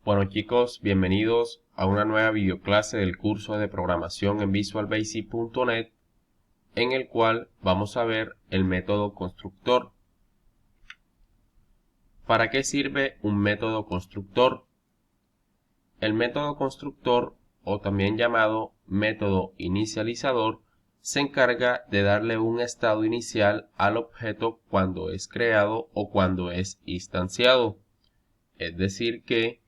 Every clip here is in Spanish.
Bueno chicos, bienvenidos a una nueva videoclase del curso de programación en visualbasic.net, en el cual vamos a ver el método constructor. ¿Para qué sirve un método constructor? El método constructor, o también llamado método inicializador, se encarga de darle un estado inicial al objeto cuando es creado o cuando es instanciado. Es decir que,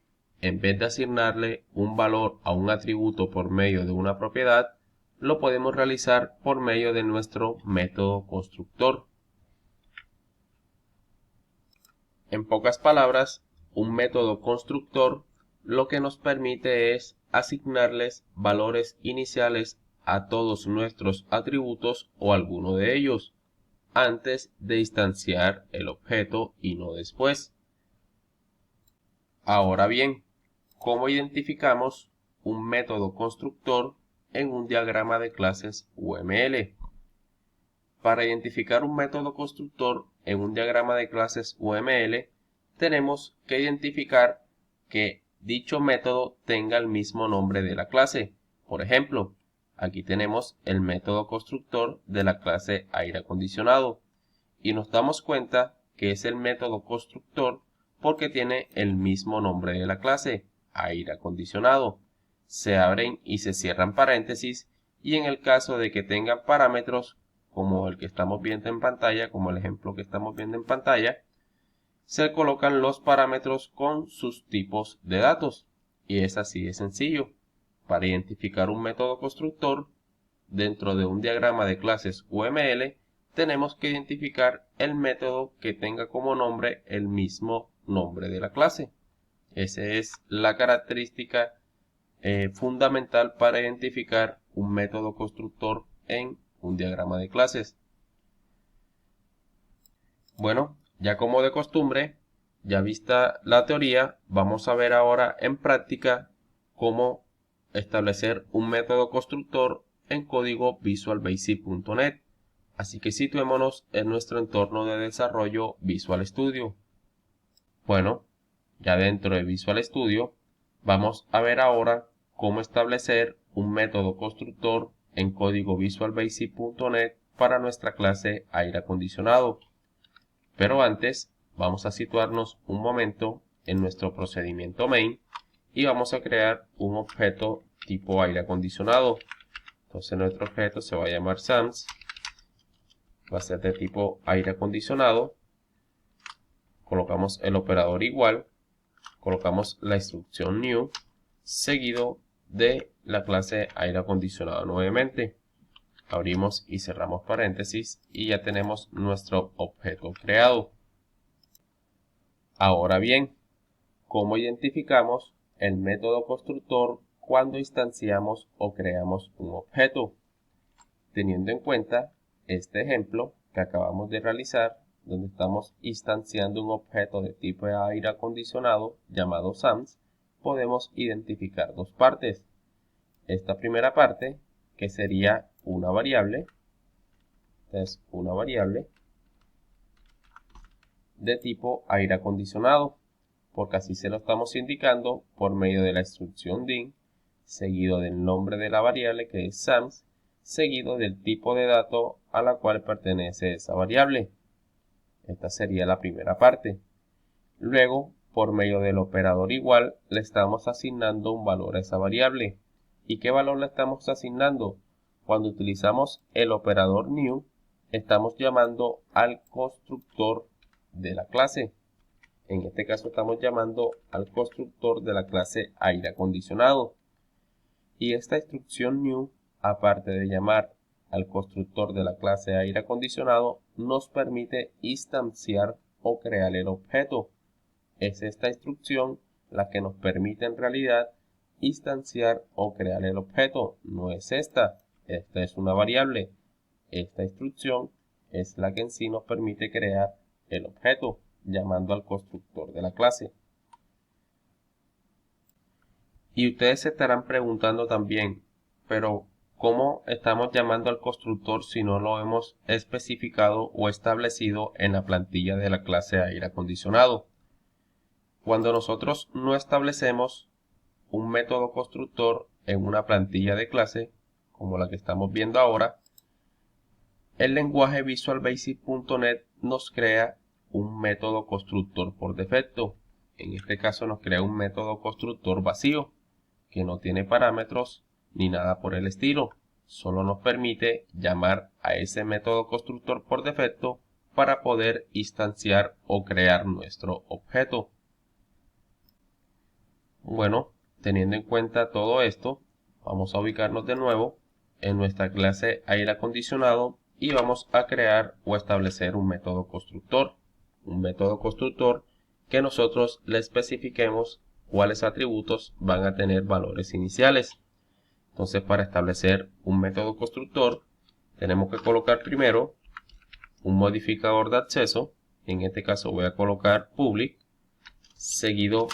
en vez de asignarle un valor a un atributo por medio de una propiedad, lo podemos realizar por medio de nuestro método constructor. En pocas palabras, un método constructor lo que nos permite es asignarles valores iniciales a todos nuestros atributos o alguno de ellos, antes de instanciar el objeto y no después. Ahora bien, ¿cómo identificamos un método constructor en un diagrama de clases UML? Para identificar un método constructor en un diagrama de clases UML, tenemos que identificar que dicho método tenga el mismo nombre de la clase. Por ejemplo, aquí tenemos el método constructor de la clase aire acondicionado y nos damos cuenta que es el método constructor porque tiene el mismo nombre de la clase, aire acondicionado. Se abren y se cierran paréntesis y en el caso de que tengan parámetros como el que estamos viendo en pantalla, como el ejemplo que estamos viendo en pantalla, se colocan los parámetros con sus tipos de datos. Y es así de sencillo. Para identificar un método constructor dentro de un diagrama de clases UML, tenemos que identificar el método que tenga como nombre el mismo nombre de la clase. Esa es la característica fundamental para identificar un método constructor en un diagrama de clases. Bueno, ya como de costumbre, ya vista la teoría, vamos a ver ahora en práctica cómo establecer un método constructor en código visualbasic.net. Así que situémonos en nuestro entorno de desarrollo Visual Studio. Bueno, ya dentro de Visual Studio, vamos a ver ahora cómo establecer un método constructor en código visualbasic.net para nuestra clase aire acondicionado. Pero antes, vamos a situarnos un momento en nuestro procedimiento main y vamos a crear un objeto tipo aire acondicionado. Entonces nuestro objeto se va a llamar SAMS. Va a ser de tipo aire acondicionado. Colocamos el operador igual, colocamos la instrucción new, seguido de la clase aire acondicionado nuevamente. Abrimos y cerramos paréntesis y ya tenemos nuestro objeto creado. Ahora bien, ¿cómo identificamos el método constructor cuando instanciamos o creamos un objeto? Teniendo en cuenta este ejemplo que acabamos de realizar, donde estamos instanciando un objeto de tipo aire acondicionado llamado SAMS, podemos identificar dos partes. Esta primera parte, que sería una variable, es una variable de tipo aire acondicionado, porque así se lo estamos indicando por medio de la instrucción din, seguido del nombre de la variable que es SAMS, seguido del tipo de dato a la cual pertenece esa variable. Esta sería la primera parte. Luego, por medio del operador igual, le estamos asignando un valor a esa variable. ¿Y qué valor le estamos asignando? Cuando utilizamos el operador new, estamos llamando al constructor de la clase. En este caso estamos llamando al constructor de la clase aire acondicionado. Y esta instrucción new, aparte de llamar al constructor de la clase aire acondicionado, nos permite instanciar o crear el objeto. Es esta instrucción la que nos permite en realidad instanciar o crear el objeto. No es esta. Esta es una variable. Esta instrucción es la que en sí nos permite crear el objeto, llamando al constructor de la clase. Y ustedes se estarán preguntando también, pero ¿cómo estamos llamando al constructor si no lo hemos especificado o establecido en la plantilla de la clase aire acondicionado? Cuando nosotros no establecemos un método constructor en una plantilla de clase, como la que estamos viendo ahora, el lenguaje visualbasic.net nos crea un método constructor por defecto. En este caso nos crea un método constructor vacío, que no tiene parámetros ni nada por el estilo. Solo nos permite llamar a ese método constructor por defecto para poder instanciar o crear nuestro objeto. Bueno, teniendo en cuenta todo esto, vamos a ubicarnos de nuevo en nuestra clase aire acondicionado y vamos a crear o establecer un método constructor. Un método constructor que nosotros le especifiquemos cuáles atributos van a tener valores iniciales. Entonces, para establecer un método constructor, tenemos que colocar primero un modificador de acceso. En este caso voy a colocar public, seguido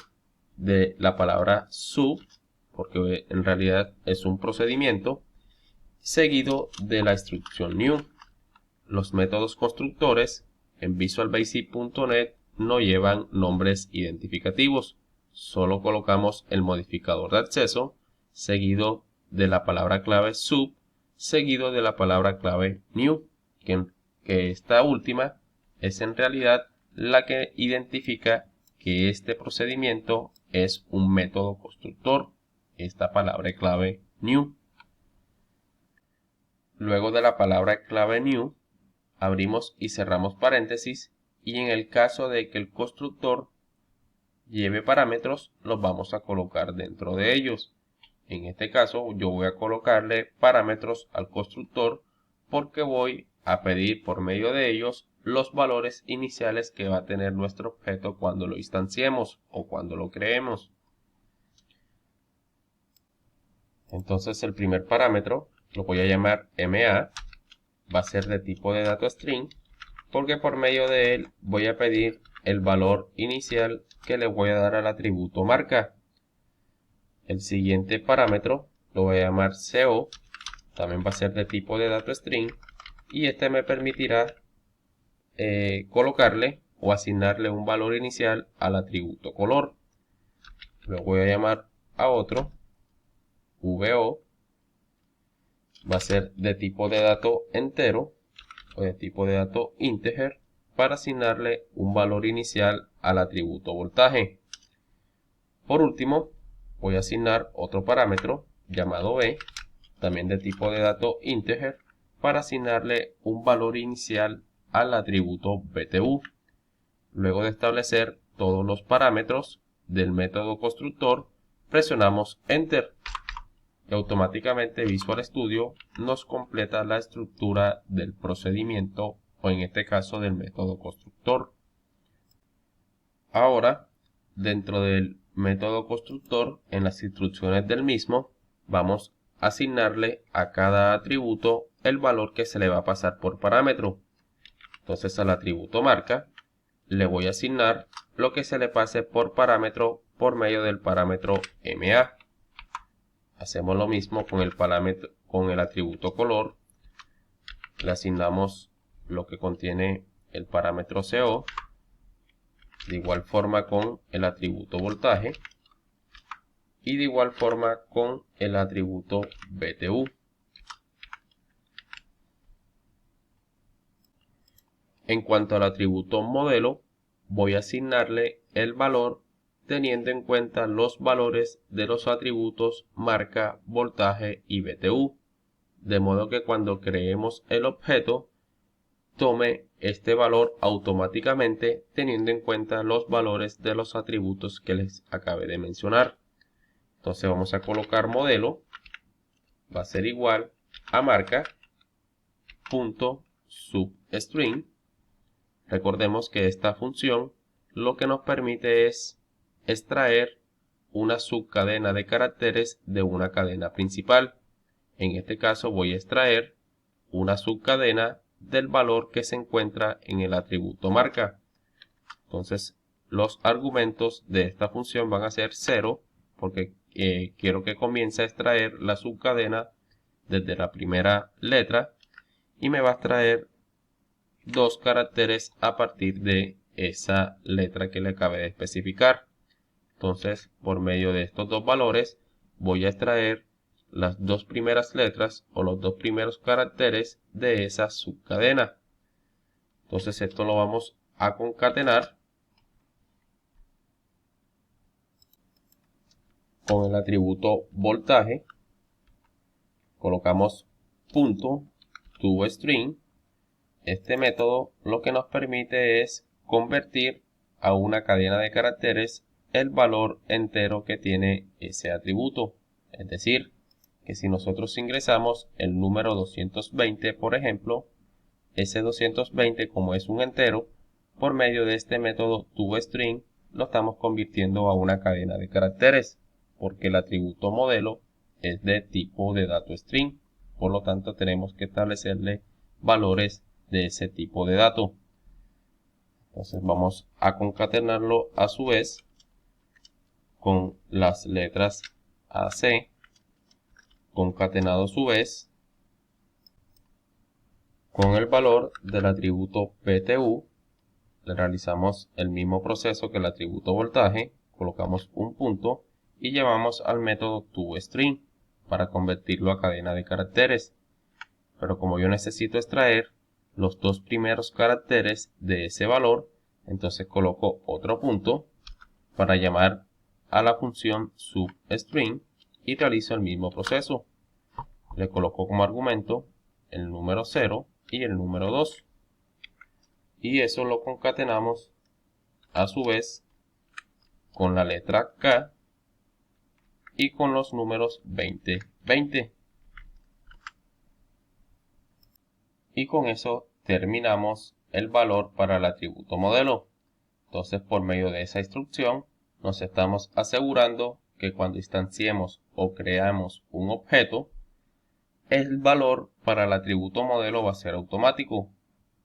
de la palabra sub, porque en realidad es un procedimiento, seguido de la instrucción new. Los métodos constructores en visualbasic.net no llevan nombres identificativos. Solo colocamos el modificador de acceso, seguido de la palabra clave sub, seguido de la palabra clave new, que esta última es en realidad la que identifica que este procedimiento es un método constructor, esta palabra clave new. Luego de la palabra clave new, abrimos y cerramos paréntesis, y en el caso de que el constructor lleve parámetros, los vamos a colocar dentro de ellos. En este caso yo voy a colocarle parámetros al constructor porque voy a pedir por medio de ellos los valores iniciales que va a tener nuestro objeto cuando lo instanciemos o cuando lo creemos. Entonces el primer parámetro lo voy a llamar MA, va a ser de tipo de dato string, porque por medio de él voy a pedir el valor inicial que le voy a dar al atributo marca. El siguiente parámetro lo voy a llamar CO, también va a ser de tipo de dato string, y este me permitirá colocarle o asignarle un valor inicial al atributo color. Luego voy a llamar a otro VO, va a ser de tipo de dato entero o de tipo de dato integer para asignarle un valor inicial al atributo voltaje. Por último, voy a asignar otro parámetro llamado B, también de tipo de dato integer, para asignarle un valor inicial al atributo BTU. Luego de establecer todos los parámetros del método constructor, presionamos Enter y automáticamente Visual Studio nos completa la estructura del procedimiento o en este caso del método constructor. Ahora, dentro del método constructor, en las instrucciones del mismo, vamos a asignarle a cada atributo el valor que se le va a pasar por parámetro. Entonces al atributo marca le voy a asignar lo que se le pase por parámetro por medio del parámetro MA. Hacemos lo mismo con el atributo color. Le asignamos lo que contiene el parámetro CO. De igual forma con el atributo voltaje. Y de igual forma con el atributo BTU. En cuanto al atributo modelo, voy a asignarle el valor teniendo en cuenta los valores de los atributos marca, voltaje y BTU, de modo que cuando creemos el objeto tome este valor automáticamente teniendo en cuenta los valores de los atributos que les acabé de mencionar. Entonces vamos a colocar modelo, va a ser igual a marca punto substring. Recordemos que esta función lo que nos permite es extraer una subcadena de caracteres de una cadena principal. En este caso voy a extraer una subcadena del valor que se encuentra en el atributo marca. Entonces los argumentos de esta función van a ser 0 porque quiero que comience a extraer la subcadena desde la primera letra y me va a extraer dos caracteres a partir de esa letra que le acabé de especificar. Entonces, por medio de estos dos valores, voy a extraer las dos primeras letras o los dos primeros caracteres de esa subcadena. Entonces, esto lo vamos a concatenar con el atributo voltaje. Colocamos punto toString. Este método lo que nos permite es convertir a una cadena de caracteres el valor entero que tiene ese atributo. Es decir, que si nosotros ingresamos el número 220, por ejemplo, ese 220 como es un entero, por medio de este método toString lo estamos convirtiendo a una cadena de caracteres, porque el atributo modelo es de tipo de dato string. Por lo tanto, tenemos que establecerle valores de ese tipo de dato. Entonces vamos a concatenarlo a su vez con las letras AC, concatenado a su vez con el valor del atributo PTU. Le realizamos el mismo proceso que el atributo voltaje, colocamos un punto y llevamos al método toString para convertirlo a cadena de caracteres. Pero como yo necesito extraer los dos primeros caracteres de ese valor, entonces coloco otro punto para llamar a la función substring y realizo el mismo proceso. Le coloco como argumento el número 0 y el número 2. Y eso lo concatenamos a su vez con la letra K y con los números 20, 20. Y con eso terminamos el valor para el atributo modelo. Entonces, por medio de esa instrucción, nos estamos asegurando que cuando instanciemos o creamos un objeto, el valor para el atributo modelo va a ser automático,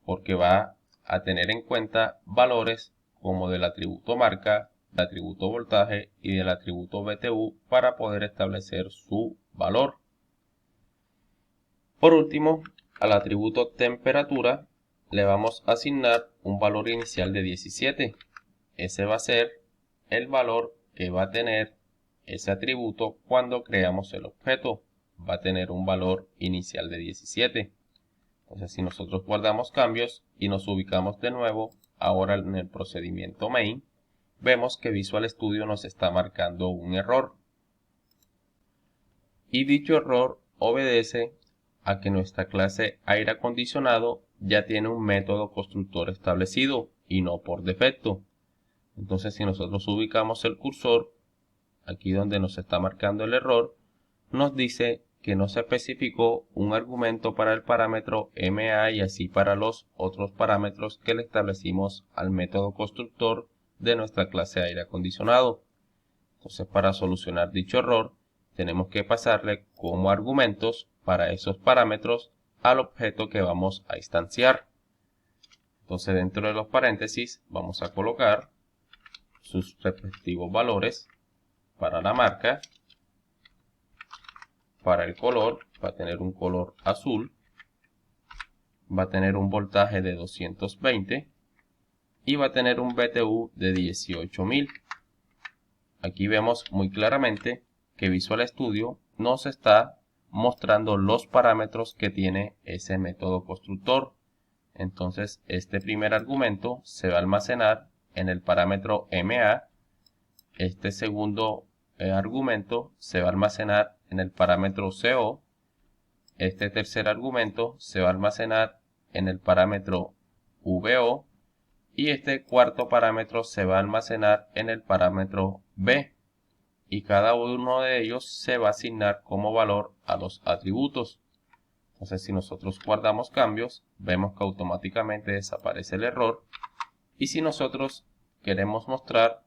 porque va a tener en cuenta valores como del atributo marca, del atributo voltaje y del atributo BTU para poder establecer su valor. Por último, al atributo temperatura le vamos a asignar un valor inicial de 17. Ese va a ser el valor que va a tener ese atributo cuando creamos el objeto. Va a tener un valor inicial de 17. Entonces, si nosotros guardamos cambios y nos ubicamos de nuevo ahora en el procedimiento main, vemos que Visual Studio nos está marcando un error. Y dicho error obedece a que nuestra clase aire acondicionado ya tiene un método constructor establecido y no por defecto. Entonces, si nosotros ubicamos el cursor aquí donde nos está marcando el error, nos dice que no se especificó un argumento para el parámetro MA y así para los otros parámetros que le establecimos al método constructor de nuestra clase aire acondicionado. Entonces, para solucionar dicho error, tenemos que pasarle como argumentos para esos parámetros al objeto que vamos a instanciar. Entonces, dentro de los paréntesis vamos a colocar sus respectivos valores para la marca. Para el color va a tener un color azul, va a tener un voltaje de 220 y va a tener un BTU de 18.000. Aquí vemos muy claramente que Visual Studio nos está mostrando los parámetros que tiene ese método constructor. Entonces, este primer argumento se va a almacenar en el parámetro MA. Este segundo argumento se va a almacenar en el parámetro CO. Este tercer argumento se va a almacenar en el parámetro VO. Y este cuarto parámetro se va a almacenar en el parámetro B. Y cada uno de ellos se va a asignar como valor a los atributos. Entonces, si nosotros guardamos cambios, vemos que automáticamente desaparece el error. Y si nosotros queremos mostrar,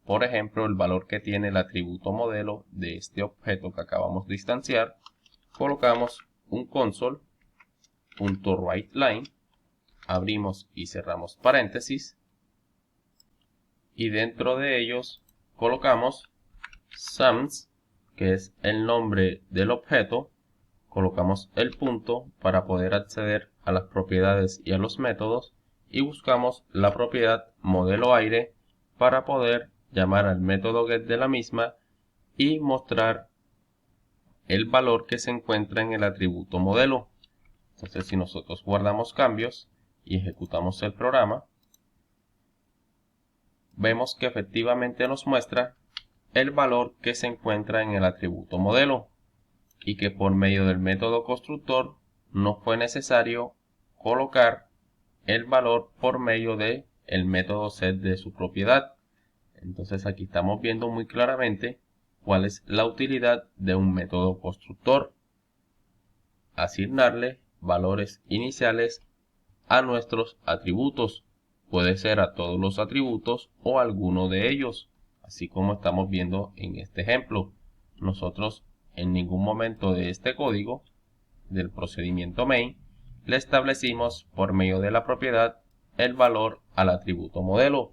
por ejemplo, el valor que tiene el atributo modelo de este objeto que acabamos de instanciar, colocamos un console.writeLine, abrimos y cerramos paréntesis, y dentro de ellos colocamos sums, que es el nombre del objeto, colocamos el punto para poder acceder a las propiedades y a los métodos, y buscamos la propiedad modelo aire para poder llamar al método get de la misma y mostrar el valor que se encuentra en el atributo modelo. Entonces, si nosotros guardamos cambios y ejecutamos el programa, vemos que efectivamente nos muestra el valor que se encuentra en el atributo modelo y que por medio del método constructor no fue necesario colocar el valor por medio de el método set de su propiedad. Entonces aquí estamos viendo muy claramente cuál es la utilidad de un método constructor: asignarle valores iniciales a nuestros atributos. Puede ser a todos los atributos o a alguno de ellos, así como estamos viendo en este ejemplo. Nosotros en ningún momento de este código del procedimiento main le establecimos por medio de la propiedad el valor al atributo modelo,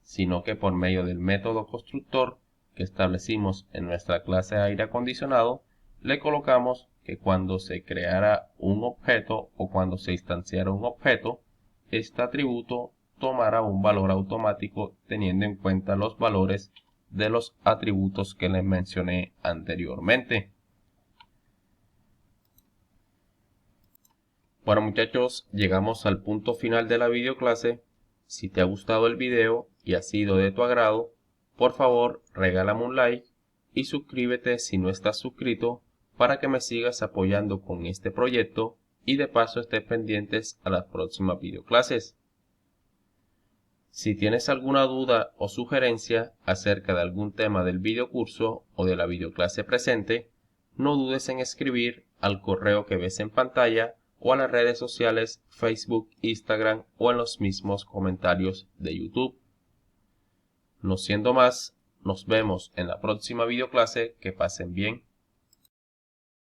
sino que por medio del método constructor que establecimos en nuestra clase aire acondicionado, le colocamos que cuando se creara un objeto o cuando se instanciara un objeto, este atributo tomará un valor automático teniendo en cuenta los valores de los atributos que les mencioné anteriormente. Bueno muchachos, llegamos al punto final de la videoclase. Si te ha gustado el video y ha sido de tu agrado, por favor regálame un like y suscríbete si no estás suscrito para que me sigas apoyando con este proyecto y de paso estés pendientes a las próximas videoclases. Si tienes alguna duda o sugerencia acerca de algún tema del videocurso o de la videoclase presente, no dudes en escribir al correo que ves en pantalla o a las redes sociales Facebook, Instagram o en los mismos comentarios de YouTube. No siendo más, nos vemos en la próxima videoclase. Que pasen bien.